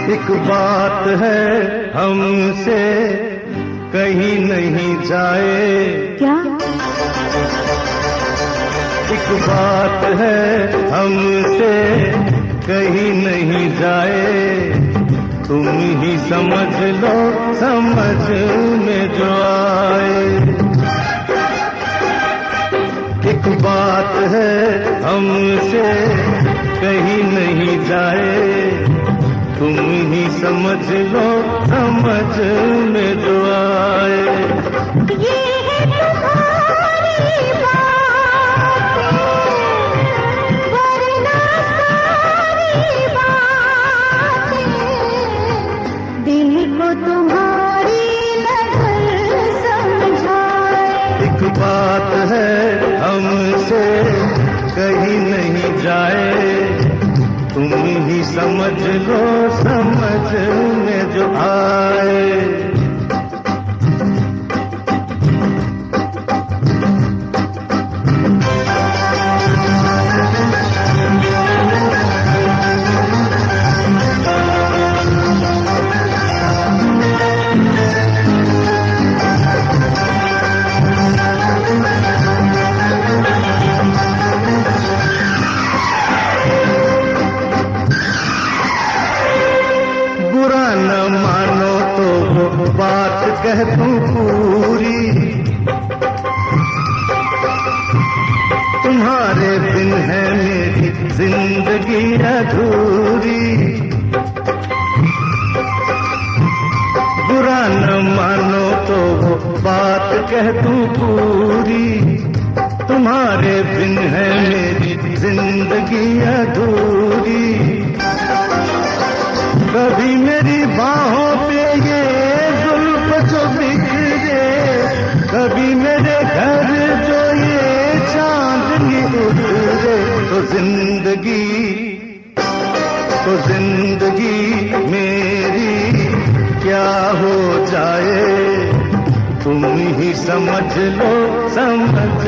एक बात है हमसे कहीं नहीं जाए। क्या? एक बात है हमसे कहीं नहीं जाए, तुम ही समझ लो समझ में जो आए। एक बात है हमसे कहीं नहीं जाए, तुम ही समझ लो समझ में जो आए। ये है तुम्हारी बातें, वरना सारी बातें दिल को तुम्हारी नजर समझाए। एक बात है हमसे कहीं नहीं जाए, तुम ही समझ लो समझ में जो आए। बुरा न मानो तो वो बात कह दूं पूरी, तुम्हारे बिन है मेरी जिंदगी अधूरी। बुरा न मानो तो वो बात कह दूं पूरी, तुम्हारे बिन है मेरी जिंदगी अधूरी। कभी मेरी बाहों पे ये जुल्फ जो बिखरे, कभी मेरे घर जो ये चांदनी उतरे, तो जिंदगी मेरी क्या हो जाए, तुम ही समझ लो समझ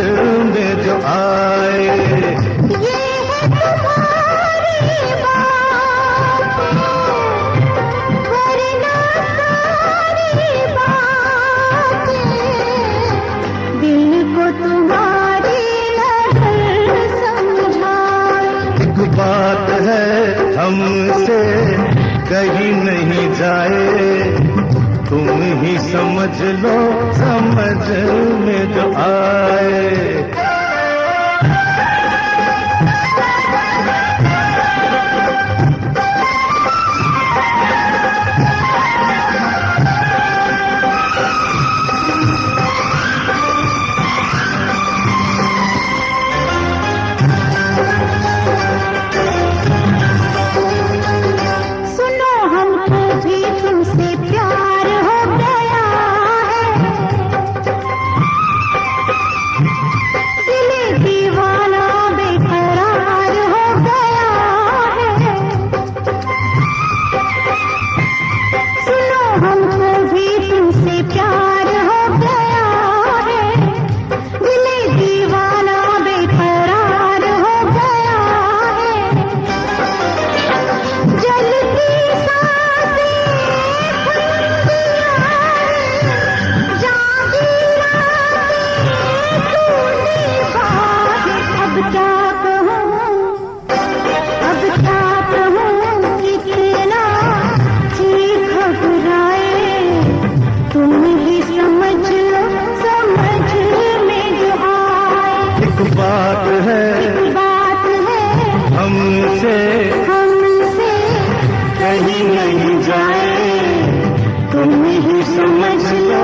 में जो आए। बात है हमसे कहीं नहीं जाए, तुम ही समझ लो समझ में जो आए। बात है हमसे कहीं नहीं जाए, तुम ही समझ लो।